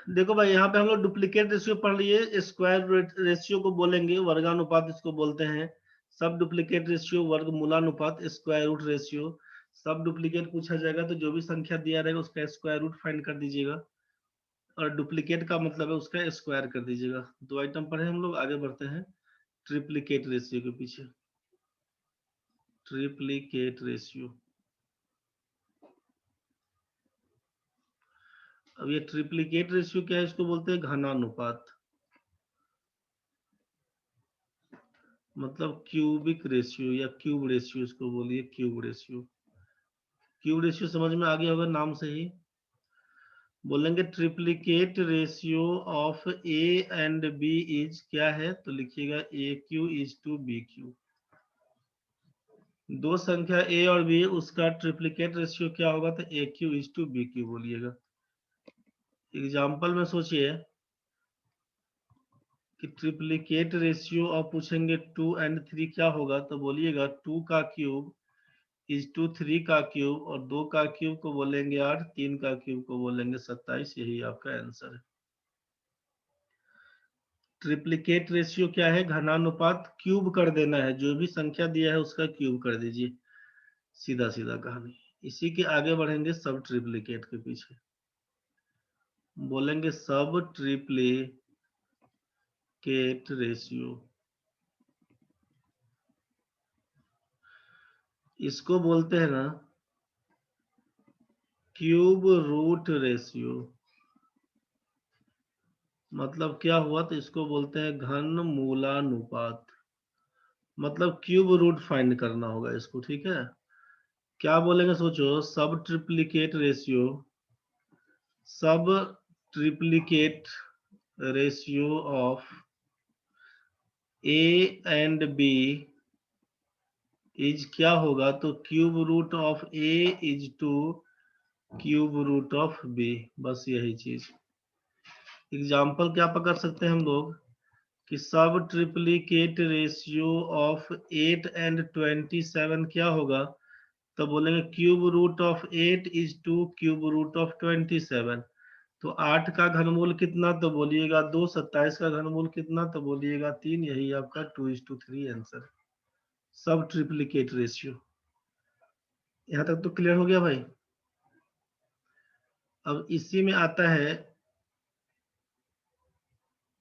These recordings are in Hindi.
देखो भाई, यहाँ पे हम लोग डुप्लीकेट रेशियो पढ़ लिए, स्क्वायर रेशियो को बोलेंगे वर्गानुपात इसको बोलते हैं, सब डुप्लीकेट रेशियो वर्गमूलानुपात, square root ratio. Sub duplicate पूछा जाएगा तो जो भी संख्या दिया रहेगा उसका स्क्वायर रूट फाइंड कर दीजिएगा, और डुप्लीकेट का मतलब है उसका स्क्वायर कर दीजिएगा। 2 आइटम पढ़े हम लोग, आगे बढ़ते हैं ट्रिप्लीकेट रेशियो के पीछे। ट्रिप्लीकेट रेशियो, अब ये ट्रिप्लीकेट रेशियो क्या है, इसको बोलते हैं घनानुपात, मतलब क्यूबिक रेशियो या क्यूब रेशियो इसको बोलिए, क्यूब रेशियो। क्यूब रेशियो समझ में आ गया होगा नाम से ही। बोलेंगे triplicate ratio of A and B is क्या है, तो लिखिएगा A cube is to B cube. दो संख्या ए और बी, उसका ट्रिप्लीकेट रेशियो क्या होगा, तो A cube is to B cube बोलिएगा। एग्जाम्पल में सोचिए कि ट्रिप्लीकेट रेशियो और पूछेंगे 2 एंड 3 क्या होगा, तो बोलिएगा 2 का क्यूब इज टू 3 का क्यूब, और 2 का क्यूब को बोलेंगे 8, 3 का क्यूब को बोलेंगे 27। यही आपका आंसर है। ट्रिप्लीकेट रेशियो क्या है, घनानुपात, क्यूब कर देना है, जो भी संख्या दिया है उसका क्यूब कर दीजिए, सीधा सीधा कहानी। इसी के आगे बढ़ेंगे सब ट्रिप्लीकेट के पीछे, बोलेंगे सब ट्रिप्लीकेट रेशियो, इसको बोलते हैं ना क्यूब रूट रेशियो। मतलब क्या हुआ, तो इसको बोलते हैं घन मूलानुपात, मतलब क्यूब रूट फाइंड करना होगा इसको, ठीक है। क्या बोलेंगे सोचो, सब ट्रिप्लीकेट रेशियो, सब triplicate ratio of A and B is क्या होगा, तो cube root of a is to cube root of b, बस यही चीज। एग्जाम्पल क्या पकड़ सकते हैं हम लोग कि सब ट्रिप्लीकेट रेशियो ऑफ 8 एंड 27 क्या होगा, तो बोलेंगे cube root of 8 is to cube root of 27। तो 8 का घनमूल कितना, तो बोलिएगा 2, 27 का घनमूल कितना, तो बोलिएगा 3। यही आपका 2:3 आंसर। सब ट्रिप्लीकेट रेशियो। यहाँ तक तो क्लियर हो गया भाई। अब इसी में आता है,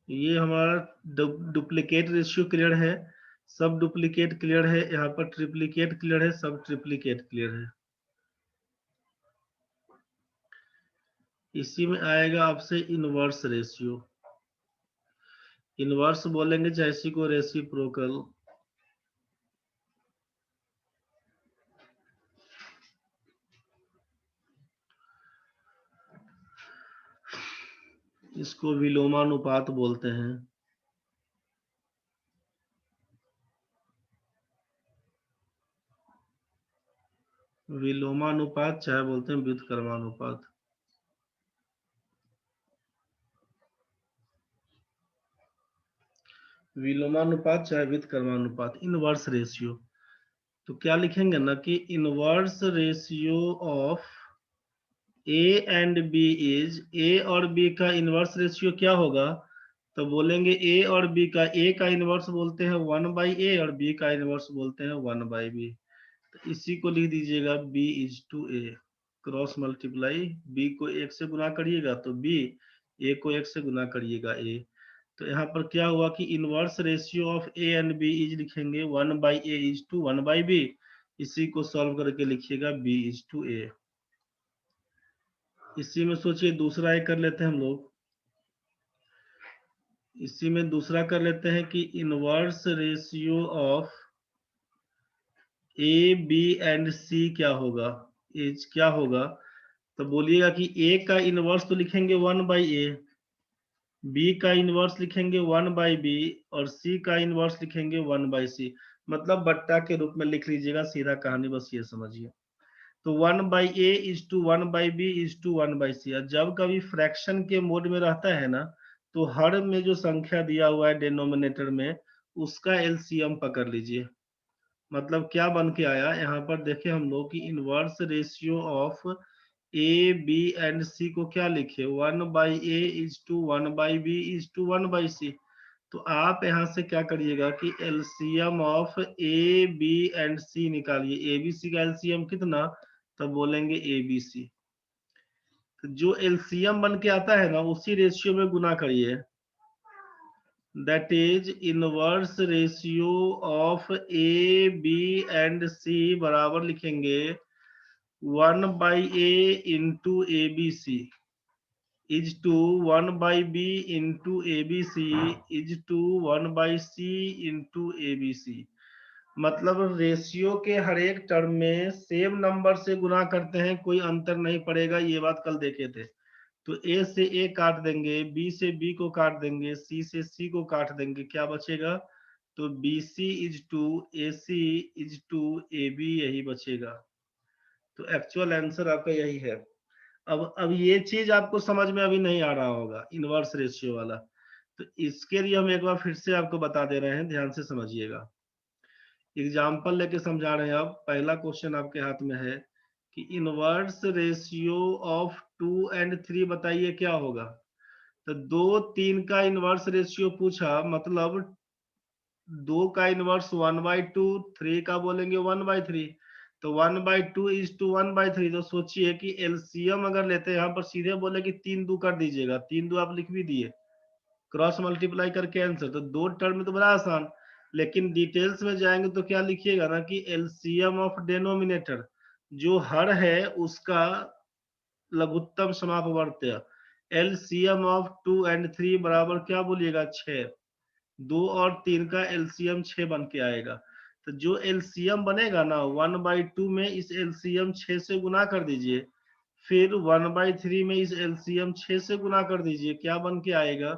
ये हमारा डुप्लीकेट रेशियो क्लियर है, सब डुप्लीकेट क्लियर है, यहाँ पर ट्रिप्लीकेट क्लियर है, सब ट्रिप्लीकेट क्लियर है। इसी में आएगा आपसे इनवर्स रेशियो। इनवर्स बोलेंगे चाहे इसी को रेसिप्रोकल, इसको विलोमानुपात बोलते हैं। विलोमानुपात चाहे बोलते हैं व्युत्क्रमानुपात। विलोमानुपात चाहे व्युत्क्रमानुपात, इनवर्स रेशियो। तो क्या लिखेंगे ना कि inverse ratio of A and B is, A और बी का इनवर्स रेशियो क्या होगा, तो बोलेंगे ए और बी का, ए का इनवर्स बोलते हैं 1/a और बी का इनवर्स बोलते हैं 1/b। तो इसी को लिख दीजिएगा b is to a, cross multiply, b को 1 से गुना करिएगा तो b, a को 1 से गुना करिएगा a। तो यहाँ पर क्या हुआ कि inverse ratio of a and b is लिखेंगे 1/a इज टू 1/b। इसी को सॉल्व करके लिखिएगा b इज टू a। इसी में सोचिए दूसरा एक कर लेते हैं हम लोग, इसी में दूसरा कर लेते हैं कि inverse ratio of A B and C क्या होगा, एज क्या होगा, तो बोलिएगा कि ए का इनवर्स तो लिखेंगे 1/a, बी का इनवर्स लिखेंगे 1/b, और सी का इनवर्स लिखेंगे 1/c। मतलब बट्टा के रूप में लिख लीजिएगा, सीधा कहानी बस ये समझिए। तो 1/a is to 1/b is to 1/c। जब कभी फ्रैक्शन के मोड में रहता है ना, तो हर में जो संख्या दिया हुआ है डिनोमिनेटर में, उसका एलसीएम पकड़ लीजिए। मतलब क्या बन के आया, यहाँ पर देखें हम लोग कि inverse ratio of A B and C को क्या लिखे, 1/a is to 1/b is to 1/c। तो आप यहां से क्या करिएगा कि LCM of A B and C निकालिए। ए बी सी का एलसीएम कितना, तब बोलेंगे ए बी सी। तो जो एलसीएम बन के आता है ना, उसी रेशियो में गुना करिए। That is inverse ratio of A B and C बराबर लिखेंगे 1/a into A B C is to 1/b into A B C is to 1/c into A B C. मतलब रेशियो के हर एक टर्म में सेम नंबर से गुना करते हैं, कोई अंतर नहीं पड़ेगा, ये बात कल देखे थे। तो ए से ए काट देंगे, बी से बी को काट देंगे, सी से सी को काट देंगे, क्या बचेगा, तो b C is to a c is to a b, यही बचेगा। तो एक्चुअल आंसर आपका यही है। अब ये चीज आपको समझ में अभी नहीं आ रहा होगा, इनवर्स रेशियो वाला। तो इसके लिए हम एक बार फिर से आपको बता दे रहे हैं, ध्यान से समझिएगा। एग्जाम्पल लेके समझा रहे हैं। अब पहला क्वेश्चन आपके हाथ में है कि इनवर्स रेशियो ऑफ 2 एंड 3 बताइए क्या होगा। तो 2 3 का इनवर्स रेशियो पूछा, मतलब 2 का इनवर्स 1/2, 3 का बोलेंगे 1/3। तो 1/2 इज टू 1/3। तो सोचिए कि एलसीएम अगर लेते हैं, यहाँ पर सीधे बोले कि 3 2 कर दीजिएगा, 3 2 आप लिख भी दिए, क्रॉस मल्टीप्लाई करके आंसर। तो दो टर्म में तो बड़ा आसान, लेकिन डिटेल्स में जाएंगे तो क्या लिखिएगा ना कि एलसीएम ऑफ डेनोमिनेटर, जो हर है उसका लघुत्तम समापवर्त्य। एलसीएम ऑफ 2 एंड 3 बराबर क्या बोलिएगा, 6। 2 और 3 का एलसीएम 6 बन के आएगा। तो जो एलसीएम बनेगा ना 1/2 में इस एलसीएम 6 से गुना कर दीजिए, फिर 1/3 में इस एलसीएम 6 से गुना कर दीजिए, क्या बन के आएगा।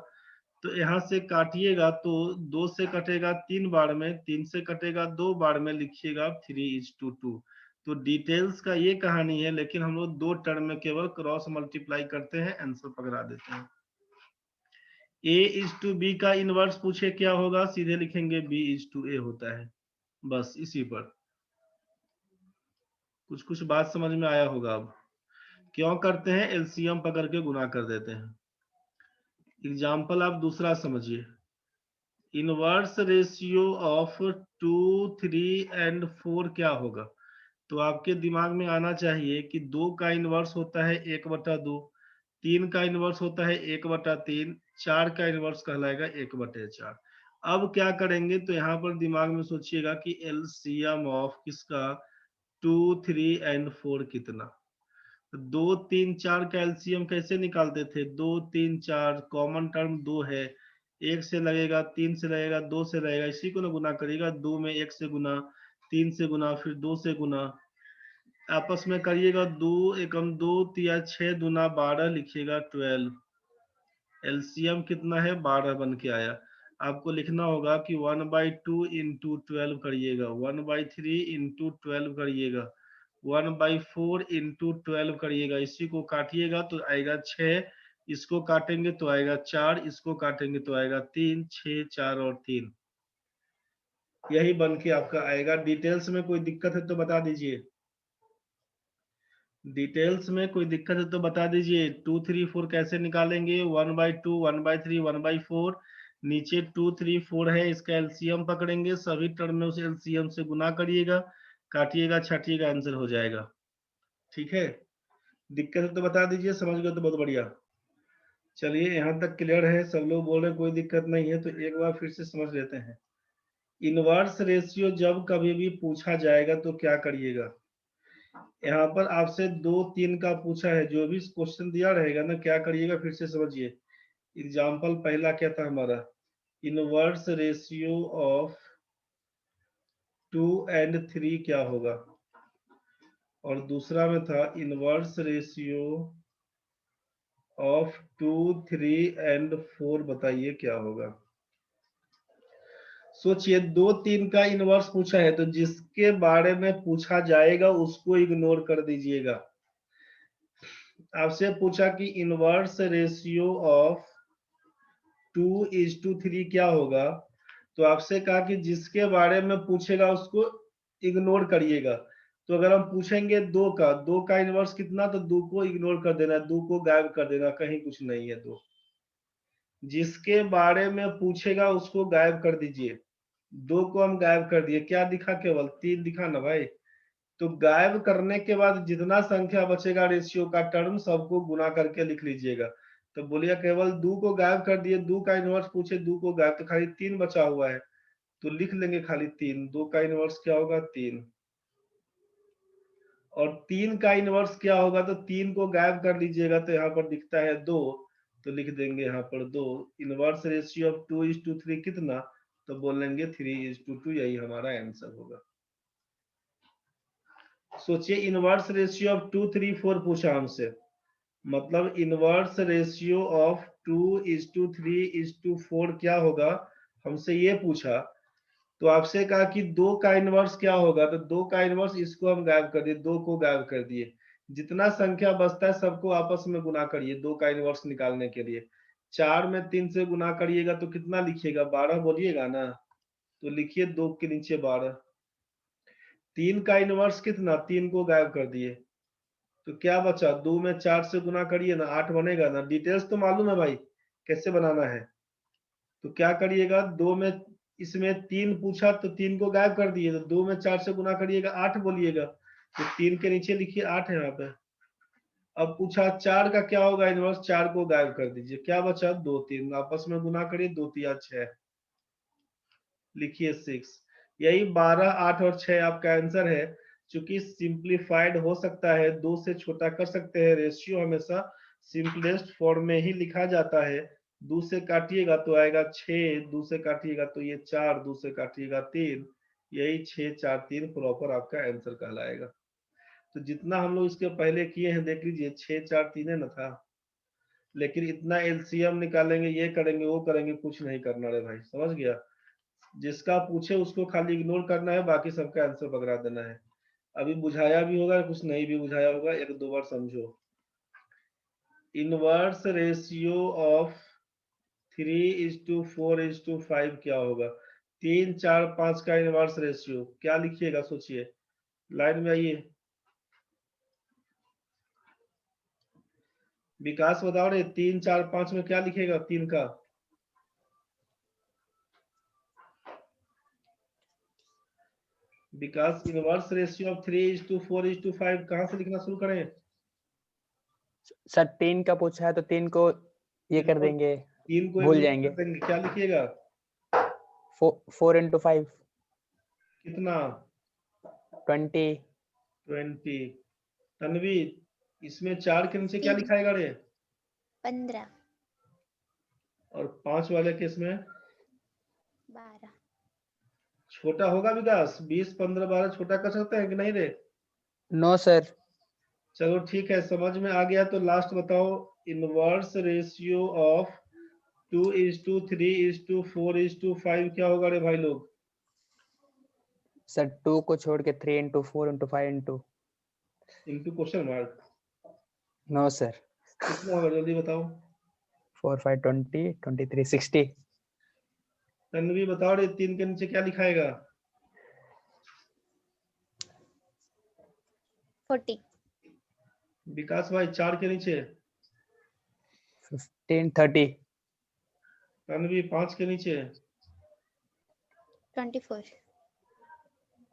तो यहाँ से काटिएगा तो 2 से कटेगा 3 बार में, 3 से कटेगा 2 बार में, लिखिएगा 3:2। तो डिटेल्स का ये कहानी है, लेकिन हम लोग दो टर्म में केवल क्रॉस मल्टीप्लाई करते हैं, आंसर पकड़ा देते हैं। A:B का इनवर्स पूछे क्या होगा, सीधे लिखेंगे B:A होता है। बस इसी पर कुछ कुछ बात समझ में आया होगा। अब क्यों करते हैं, एलसीएम पकड़ के गुना कर देते हैं। एग्जाम्पल आप दूसरा समझिए। इनवर्स रेशियो ऑफ 2 3 एंड 4 क्या होगा। तो आपके दिमाग में आना चाहिए कि 2 का इनवर्स होता है 1/2, 3 का इनवर्स होता है 1/3, 4 का इनवर्स कहलाएगा 1/4। अब क्या करेंगे, तो यहाँ पर दिमाग में सोचिएगा कि एलसीएम ऑफ किसका, 2 3 एंड 4 कितना। 2 3 4 का एलसीएम कैसे निकालते थे, 2 3 4 कॉमन टर्म 2 है, एक से लगेगा, 3 से लगेगा, 2 से लगेगा, इसी को ना गुना करिएगा। 2 में 1 से गुना, 3 से गुना, फिर 2 से गुना, आपस में करिएगा। 2 एकम 2 तिया 6 दूना 12, लिखिएगा 12। एलसीएम कितना है, 12 बन के आया। आपको लिखना होगा कि 1/2 इंटू 12 करिएगा, 1/3 इंटू 12 करिएगा, 1/4 इंटू 12 करिएगा, इसी को काटिएगा तो आएगा 6, इसको काटेंगे तो आएगा 4, इसको काटेंगे तो आएगा 3, 6 4 और 3, यही बन के आपका आएगा। डिटेल्स में कोई दिक्कत है तो बता दीजिए, डिटेल्स में कोई दिक्कत है तो बता दीजिए। 2 3 4 कैसे निकालेंगे, 1/2 1/3 1/4, नीचे 2 3 4 है, इसका एलसीएम पकड़ेंगे, सभी टर्म में उस एलसीएम से गुना करिएगा, काटिएगा छाटिएगा, आंसर हो जाएगा। ठीक है, दिक्कत है तो बता दीजिए, समझ गए तो बहुत बढ़िया। चलिए यहाँ तक क्लियर है, सब लोग बोल रहे हैं कोई दिक्कत नहीं है, तो एक बार फिर से समझ लेते हैं। इनवर्स रेशियो जब कभी भी पूछा जाएगा तो क्या करिएगा। यहाँ पर आपसे 2 3 का पूछा है, जो भी क्वेश्चन दिया रहेगा ना, क्या करिएगा फिर से समझिए। एग्जाम्पल पहला क्या था हमारा, इनवर्स रेशियो ऑफ 2 एंड 3 क्या होगा, और दूसरा में था इनवर्स रेशियो ऑफ 2 3 एंड 4 बताइए क्या होगा। सोचिए 2 3 का इनवर्स पूछा है, तो जिसके बारे में पूछा जाएगा उसको इग्नोर कर दीजिएगा। आपसे पूछा कि इनवर्स रेशियो ऑफ 2:3 क्या होगा, तो आपसे कहा कि जिसके बारे में पूछेगा उसको इग्नोर करिएगा। तो अगर हम पूछेंगे 2 का इनवर्स कितना, तो 2 को इग्नोर कर देना, 2 को गायब कर देना, कहीं कुछ नहीं है 2। जिसके बारे में पूछेगा उसको गायब कर दीजिए। 2 को हम गायब कर दिए, क्या दिखा, केवल 3 दिखा ना भाई। तो गायब करने के बाद जितना संख्या बचेगा रेशियो का टर्म, सबको गुना करके लिख लीजिएगा। तो बोलिए केवल 2 को गायब कर दिए, 2 का इनवर्स पूछे, 2 को गायब, तो खाली 3 बचा हुआ है, तो लिख लेंगे खाली 3। 2 का इनवर्स क्या होगा, 3। और 3 का इनवर्स क्या होगा, तो 3 को गायब कर लीजिएगा, तो यहाँ पर दिखता है 2, तो लिख देंगे यहाँ पर 2। इनवर्स रेशियो ऑफ 2:3 कितना, तो बोलेंगे 3:2, यही हमारा आंसर होगा। सोचिए इनवर्स रेशियो ऑफ 2, 3, 4 पूछा हमसे, मतलब इनवर्स रेशियो ऑफ 2:3:4 क्या होगा, हमसे ये पूछा। तो आपसे कहा कि 2 का इनवर्स क्या होगा, तो 2 का इनवर्स इसको हम गायब कर दिए, 2 को गायब कर दिए। जितना संख्या बचता है सबको आपस में गुना करिए 2 का इनवर्स निकालने के लिए। 4 में 3 से गुना करिएगा तो कितना लिखिएगा, 12 बोलिएगा ना, तो लिखिए 2 के नीचे 12। 3 का इनवर्स कितना, 3 को गायब कर दिए, तो क्या बचा, 2 में 4 से गुना करिए ना, 8 बनेगा ना। डिटेल्स तो मालूम है भाई कैसे बनाना है, तो क्या करिएगा, 2 में, इसमें 3 पूछा तो 3 को गायब कर दिए, तो 2 में 4 से गुना करिएगा, 8 बोलिएगा, तो 3 के नीचे लिखिए 8 है यहाँ पे। अब पूछा 4 का क्या होगा इनवर्स, 4 को गायब कर दीजिए, क्या बचा, 2, 3 आपस में गुना करिए, 2 3 6, लिखिए 6। यही 12, 8 और 6 आपका आंसर है। चूंकि सिंप्लीफाइड हो सकता है, 2 से छोटा कर सकते हैं, रेशियो हमेशा सिंपलेस्ट फॉर्म में ही लिखा जाता है। 2 से काटिएगा तो आएगा 6, 2 से काटिएगा तो ये 4, 2 से काटिएगा 3, यही 6 4 3 प्रॉपर आपका आंसर कहलाएगा। तो जितना हम लोग इसके पहले किए हैं देख लीजिए, 6 4 3 है ना था, लेकिन इतना एलसीएम निकालेंगे, ये करेंगे वो करेंगे, कुछ नहीं करना रे भाई, समझ गया। जिसका पूछे उसको खाली इग्नोर करना है, बाकी सबका आंसर पकड़ा देना है। अभी बुझाया भी होगा, कुछ नहीं भी बुझाया होगा, 1 2 बार समझो। इनवर्स रेशियो ऑफ 3:4:5 क्या होगा, 3 4 5 का इनवर्स रेशियो क्या लिखिएगा, सोचिए, लाइन में आइए। विकास बताओ रे, 3 4 5 में क्या लिखेगा, 3 का। विकास इनवर्स रेशियो ऑफ 3:4:5 कहां से लिखना शुरू करें। सर 3 का पूछा है तो 3 को ये कर देंगे, 3 को भूल इग्नोर जाएंगे। कर देंगे, क्या लिखिएगा, 4 into 5 कितना, 20। 20। तन्वी, इसमें 4 के नीचे क्या लिखाएगा रे, 15। और 5 वाले केस में 12। छोटा होगा विकास, 20 15 12 छोटा कर सकते हैं कि नहीं रे। No sir. चलो ठीक है, समझ में आ गया। तो लास्ट बताओ, इनवर्स रेशियो ऑफ 2:3:4:5 क्या होगा रे भाई लोग। सर 2 को छोड़ के 3 into 4 into 5 into। Into question mark. No sir. कितना होगा जल्दी बताओ। 4 5 20 23 60। तन्वी बताओ रे, 3 के नीचे क्या लिखाएगा, 40। विकास भाई 4 के नीचे, 15 30। तन्वी 5 के नीचे, 24।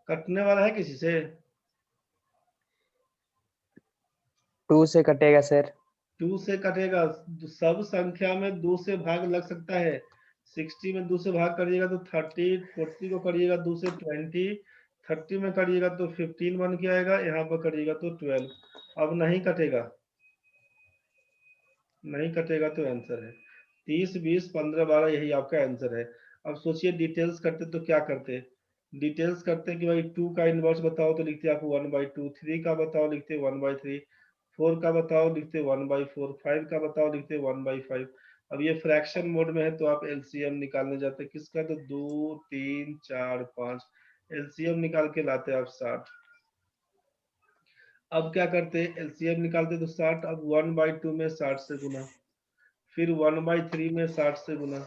कटने वाला है किसी से, 2 से कटेगा सर। 2 से कटेगा, सब संख्या में 2 से भाग लग सकता है। 60 में 2 से भाग करिएगा तो 30, 40 को करिएगा 2 से 20, 30 में करिएगा तो 15 बन के आएगा, यहाँ पर करिएगा तो 12। अब नहीं कटेगा, नहीं कटेगा तो आंसर है 30 20 15 12, यही आपका आंसर है। अब सोचिए डिटेल्स करते तो क्या करते, डिटेल्स करते कि भाई 2 का इनवर्स बताओ तो लिखते आप 1/2, 3 का बताओ लिखते 1/3, 4 का बताओ लिखते 1/4, 5 का बताओ लिखते 1/5। अब ये फ्रैक्शन मोड में है तो आप एलसीएम निकालने जाते किसका, तो 2 3 4 5, एलसीएम निकाल के लाते आप 60। अब क्या करते, एलसीएम निकालते तो 60, अब 1/2 में 60 से गुना, फिर 1/3 में 60 से गुना,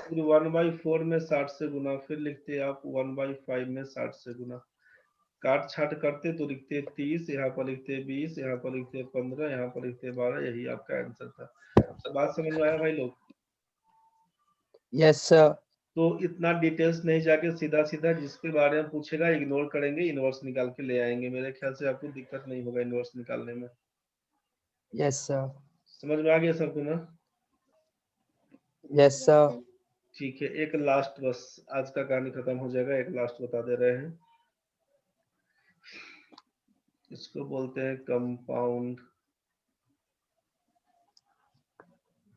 फिर 1/4 में 60 से गुना, फिर लिखते हैं आप 1/5 में 60 से गुना। काट छाट करते तो लिखते 30, यहाँ पर लिखते 20, यहाँ पर लिखते 15, यहाँ पर लिखते 12, यही आपका आंसर था। तो बात समझ में आया भाई लोग? Yes sir. तो इतना डिटेल्स नहीं जाके सीधा सीधा जिसके बारे में पूछेगा इग्नोर करेंगे, इनवर्स निकाल के ले आएंगे। मेरे ख्याल से आपको दिक्कत नहीं होगा इनवर्स निकालने में। Yes sir. समझ में आ गया सबको ना? Yes sir. ठीक है, एक लास्ट, बस आज का कहानी खत्म हो जाएगा, एक लास्ट बता दे रहे हैं। इसको बोलते हैं कंपाउंड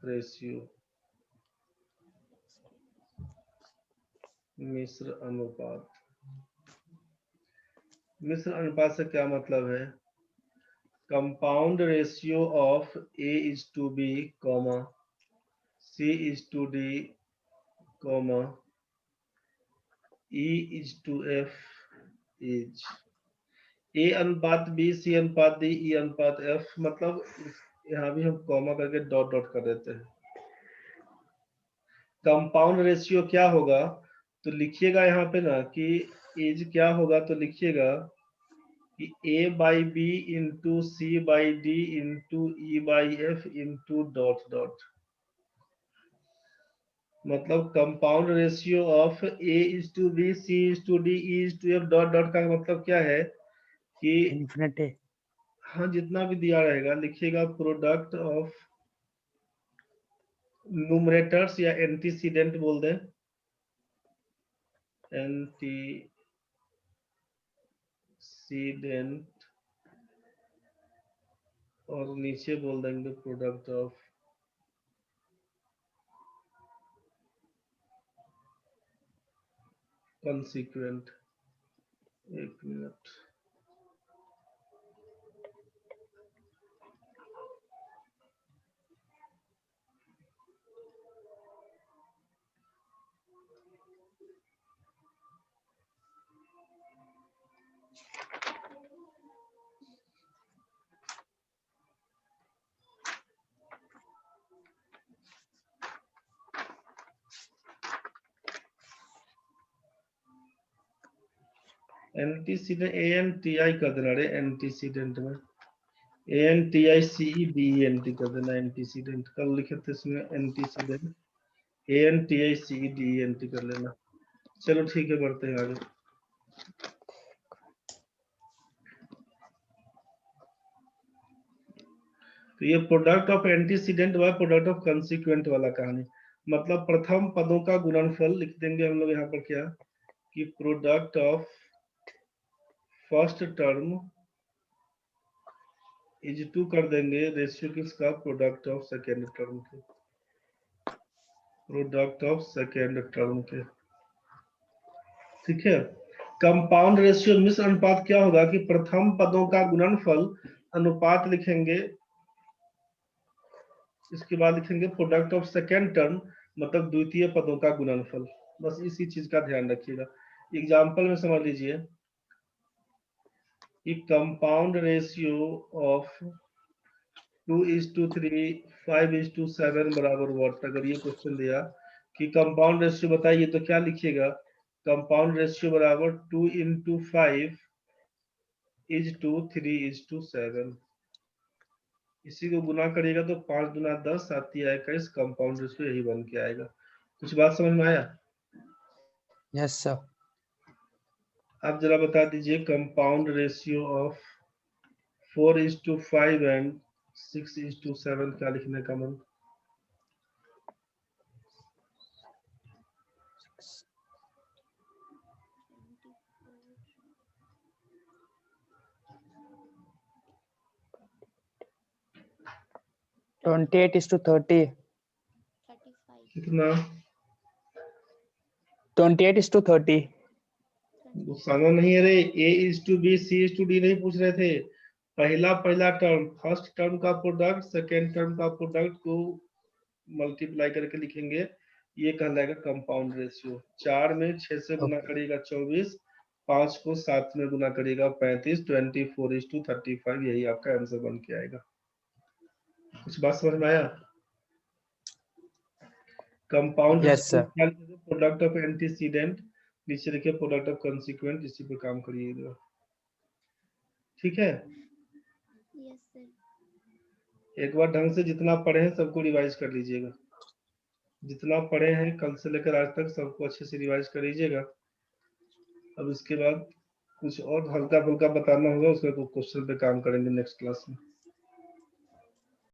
रेशियो, मिश्र अनुपात। मिश्र अनुपात से क्या मतलब है? Compound ratio of A is to B, C is to D, E is to F is A अनुपात B, C अनुपात D, E अनुपात F। मतलब यहाँ भी हम कॉमा करके डॉट डॉट कर देते हैं। कंपाउंड रेशियो क्या होगा तो लिखिएगा यहाँ पे ना कि एज क्या होगा, तो लिखिएगा कि A by B into C by D into E by F into dot dot. मतलब compound ratio of A is to B, C is to D, E is to F dot dot का मतलब क्या है कि इन्फिनिटी। हाँ जितना भी दिया रहेगा लिखिएगा प्रोडक्ट ऑफ न्यूमरेटर्स या एंटीसीडेंट बोल दें, एंटीसीडेंट, और नीचे बोल देंगे प्रोडक्ट ऑफ कंसीक्वेंट। एक मिनट, एंटीसीडेंट ANTI कर देना रे, एंटीसीडेंट में ANTICEDENT कर देना। एंटीसीडेंट कल लिखे थे इसमें एंटीसीडेंट, ANTICEDENT कर लेना। चलो ठीक है, बढ़ते हैं आगे। तो ये प्रोडक्ट ऑफ एंटीसीडेंट व प्रोडक्ट ऑफ कंसीक्वेंट वाला कहानी, मतलब प्रथम पदों का गुणनफल लिख देंगे हम लोग यहाँ पर क्या कि product of first term is to कर देंगे रेशियो किसका, प्रोडक्ट ऑफ सेकेंड टर्म के, प्रोडक्ट ऑफ सेकेंड टर्म के। ठीक है, कंपाउंड रेशियो मिश्र अनुपात क्या होगा कि प्रथम पदों का गुणनफल अनुपात लिखेंगे, इसके बाद लिखेंगे प्रोडक्ट ऑफ सेकेंड टर्म मतलब द्वितीय पदों का गुणनफल। बस इसी चीज का ध्यान रखिएगा। एग्जांपल में समझ लीजिए कि कंपाउंड रेशियो ऑफ 2:3, 5:7 बराबर व्हाट। अगर ये क्वेश्चन दिया कि कंपाउंड रेशियो बताइए तो क्या लिखिएगा, कंपाउंड रेशियो बराबर 2 × 5 = 3:7। इसी को गुना करिएगा तो 5 × 10 7 × 21, कंपाउंड रेशियो यही बन के आएगा। कुछ बात समझ में आया? Yes sir. आप जरा बता दीजिए कंपाउंड रेशियो ऑफ 4:5 एंड 6:7 क्या लिखने का मन? तो 28:30। कितना? 28:30। गुस्साना नहीं है रे, A:B, C:D नहीं पूछ रहे थे। पहला टर्म, फर्स्ट टर्म का प्रोडक्ट सेकेंड टर्म का प्रोडक्ट को मल्टीप्लाई करके लिखेंगे, ये कहलाएगा कंपाउंड रेशियो। 4 में 6 से गुना करिएगा 24, 5 को 7 में गुना करिएगा 35, 24:35, यही आपका आंसर बन के आएगा। कुछ बात समझ में आया? कंपाउंड प्रोडक्ट ऑफ एंटीसीडेंट, नीचे लिखिए प्रोडक्ट ऑफ कंसीक्वेंट, इसी पे काम करिएगा। ठीक है, यस सर। एक बार ढंग से जितना पढ़े हैं सबको रिवाइज कर लीजिएगा, जितना पढ़े हैं कल से लेकर आज तक सबको अच्छे से रिवाइज कर लीजिएगा। अब इसके बाद कुछ और हल्का फुल्का बताना होगा, उसका क्वेश्चन पे काम करेंगे नेक्स्ट क्लास में।